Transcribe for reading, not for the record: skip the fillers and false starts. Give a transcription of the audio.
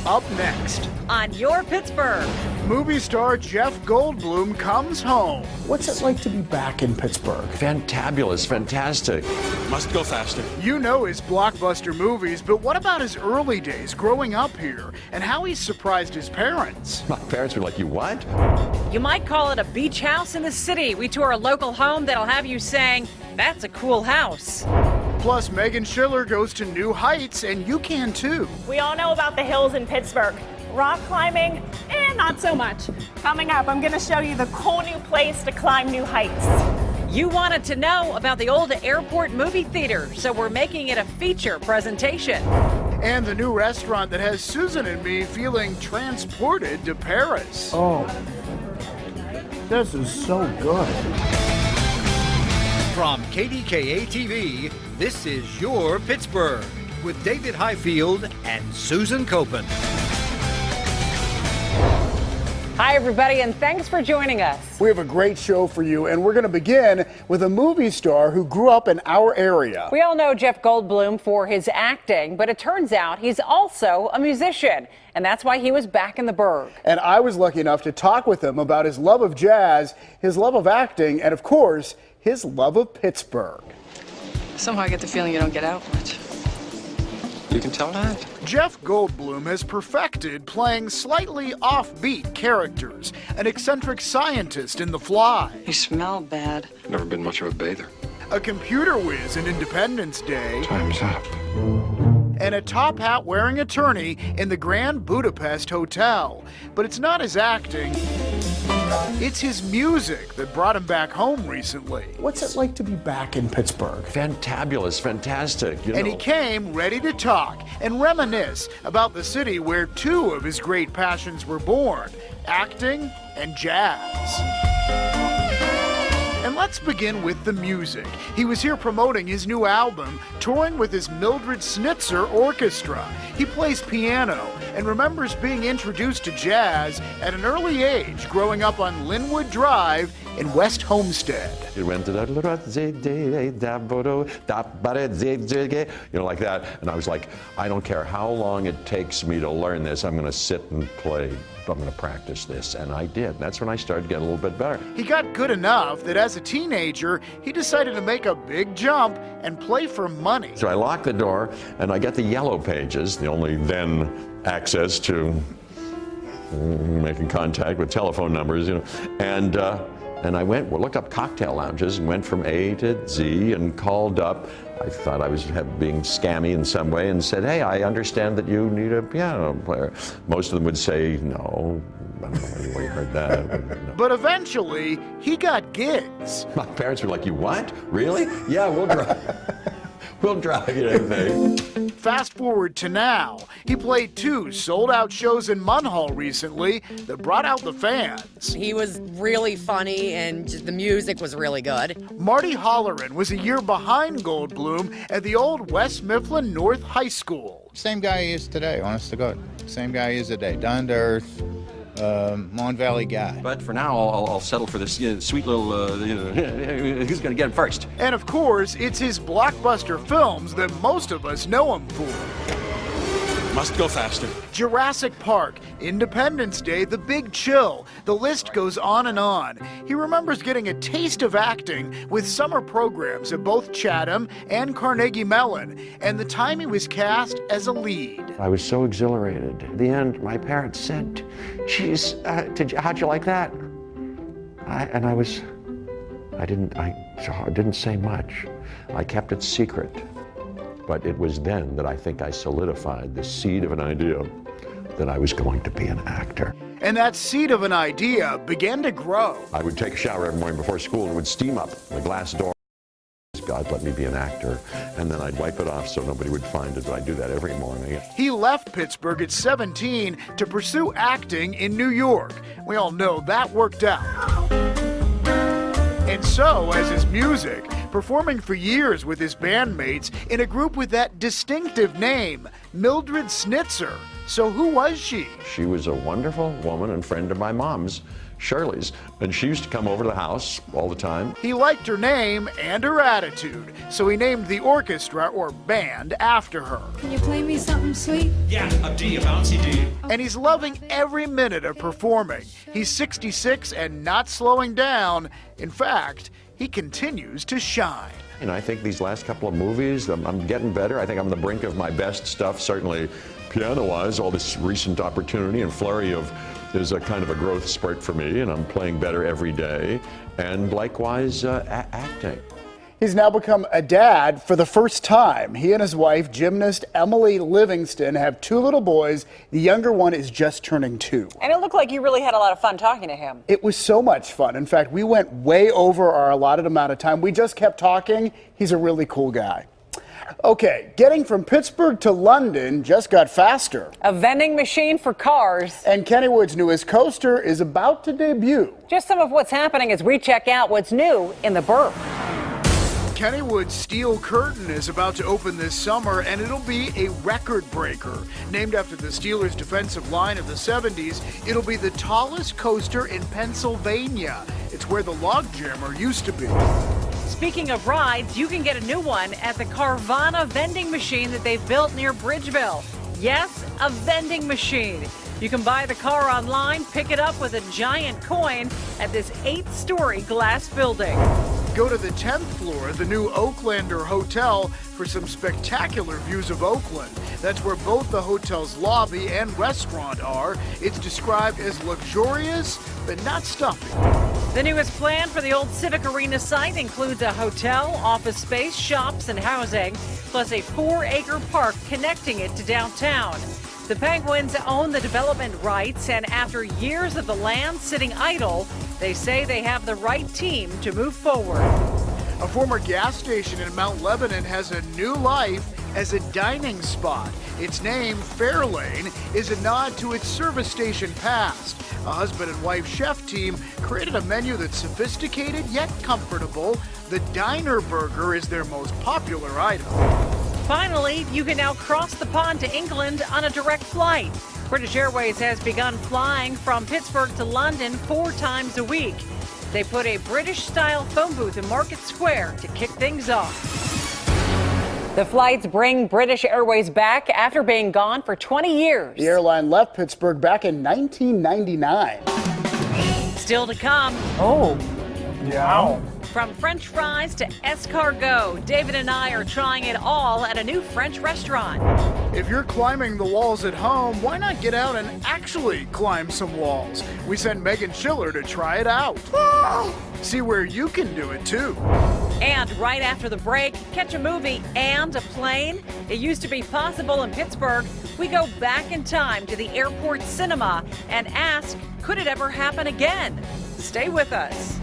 Up next, On Your Pittsburgh. movie star Jeff Goldblum comes home. What's it like to be back in Pittsburgh? Fantabulous, fantastic. Must go faster. You know his blockbuster movies, but what about his early days growing up here and how he surprised his parents? My parents were like, you what? You might call it a beach house in the city. We tour a local home that'll have you saying, "That's a cool house." Plus, Megan Schiller goes to new heights, and you can too. We all know about the hills in Pittsburgh. Rock climbing, not so much. Coming up, I'm gonna show you the cool new place to climb new heights. You wanted to know about the old airport movie theater, so we're making it a feature presentation. And the new restaurant that has Susan and me feeling transported to Paris. Oh, this is so good. From KDKA-TV, this is Your Pittsburgh with David Highfield and Susan Koeppen. Hi, everybody, and thanks for joining us. We have a great show for you, and we're going to begin with a movie star who grew up in our area. We all know Jeff Goldblum for his acting, but it turns out he's also a musician, and that's why he was back in the Burgh. And I was lucky enough to talk with him about his love of jazz, his love of acting, and of course, his love of Pittsburgh. Somehow I get the feeling you don't get out much. You can tell that. Jeff Goldblum has perfected playing slightly offbeat characters, an eccentric scientist in The Fly, You smell bad. Never been much of a bather. a computer whiz in Independence Day, Time's up. and a top hat wearing attorney in the Grand Budapest Hotel. But it's not his acting, it's his music that brought him back home recently. What's it like to be back in Pittsburgh? Fantabulous, fantastic. And he came ready to talk and reminisce about the city where two of his great passions were born, acting and jazz. And let's begin with the music. He was here promoting his new album, touring with his Mildred Snitzer Orchestra. He plays piano and remembers being introduced to jazz at an early age, growing up on Linwood Drive in West Homestead. It went to that, like that. And I was like, I don't care how long it takes me to learn this, I'm going to sit and play. I'm going to practice this. And I did. That's when I started getting a little bit better. He got good enough that as a teenager, he decided to make a big jump and play for money. So I locked the door and I got the yellow pages, the only then access to making contact with telephone numbers, and I went, looked up cocktail lounges and went from A to Z and called up. I thought I was being scammy in some way and said, hey, I understand that you need a piano player. Most of them would say, no, I don't know where you heard that. No. But eventually, he got gigs. My parents were like, you what? Really? Yeah, we'll drive. We'll drive you to anything. Fast forward to now. He played 2 sold-out shows in Munhall recently that brought out the fans. He was really funny and just the music was really good. Marty Holleran was a year behind Goldblum at the old West Mifflin North High School. Same guy he is today, honest to God. Same guy he is today. Down to earth, Mon Valley guy. But for now, I'll settle for this sweet little, who's going to get him first? And of course, it's his blockbuster films that most of us know him for. Must go faster. Jurassic Park, Independence Day, The Big Chill. The list goes on and on. He remembers getting a taste of acting with summer programs at both Chatham and Carnegie Mellon, and the time he was cast as a lead. I was so exhilarated. At the end, my parents said, geez, how'd you like that? I didn't say much. I kept it secret. But it was then that I think I solidified the seed of an idea that I was going to be an actor. And that seed of an idea began to grow. I would take a shower every morning before school and it would steam up the glass door. God let me be an actor, and then I'd wipe it off so nobody would find it, but I'd do that every morning. He left Pittsburgh at 17 to pursue acting in New York. We all know that worked out. And so, as his music performing for years with his bandmates in a group with that distinctive name, Mildred Snitzer. So who was she? She was a wonderful woman and friend of my mom's, Shirley's, and she used to come over to the house all the time. He liked her name and her attitude, so he named the orchestra or band after her. Can you play me something sweet? Yeah, a D, a bouncy D. And he's loving every minute of performing. He's 66 and not slowing down. In fact, he continues to shine. And I think these last couple of movies, I'm getting better. I think I'm on the brink of my best stuff, certainly piano-wise. All this recent opportunity and flurry is a kind of a growth spurt for me, and I'm playing better every day. And likewise, acting. He's now become a dad for the first time. He and his wife, gymnast Emily Livingston, have 2 little boys. The younger one is just turning 2. And it looked like you really had a lot of fun talking to him. It was so much fun. In fact, we went way over our allotted amount of time. We just kept talking. He's a really cool guy. Okay, getting from Pittsburgh to London just got faster. A vending machine for cars. And Kennywood's newest coaster is about to debut. Just some of what's happening as we check out what's new in the Burgh. Kennywood's steel curtain is about to open this summer, and it'll be a record breaker. Named after the Steelers' defensive line of the 70s, it'll be the tallest coaster in Pennsylvania. It's where the log jammer used to be. Speaking of rides, you can get a new one at the Carvana vending machine that they've built near Bridgeville. Yes, a vending machine. You can buy the car online, pick it up with a giant coin at this 8-story glass building. Go to the 10th floor of the new Oaklander Hotel for some spectacular views of Oakland. That's where both the hotel's lobby and restaurant are. It's described as luxurious, but not stuffy. The newest plan for the old Civic Arena site includes a hotel, office space, shops, and housing, plus a 4-acre park connecting it to downtown. The Penguins own the development rights, and after years of the land sitting idle, they say they have the right team to move forward. A former gas station in Mount Lebanon has a new life as a dining spot. Its name, Fairlane, is a nod to its service station past. A husband and wife chef team created a menu that's sophisticated yet comfortable. The Diner Burger is their most popular item. Finally, you can now cross the pond to England on a direct flight. British Airways has begun flying from Pittsburgh to London 4 times a week. They put a British-style phone booth in Market Square to kick things off. The flights bring British Airways back after being gone for 20 years. The airline left Pittsburgh back in 1999. Still to come. Oh, yeah. From French fries to escargot, David and I are trying it all at a new French restaurant. If you're climbing the walls at home, why not get out and actually climb some walls? We sent Megan Schiller to try it out. See where you can do it too. And right after the break, catch a movie and a plane. It used to be possible in Pittsburgh. We go back in time to the airport cinema and ask, could it ever happen again? Stay with us.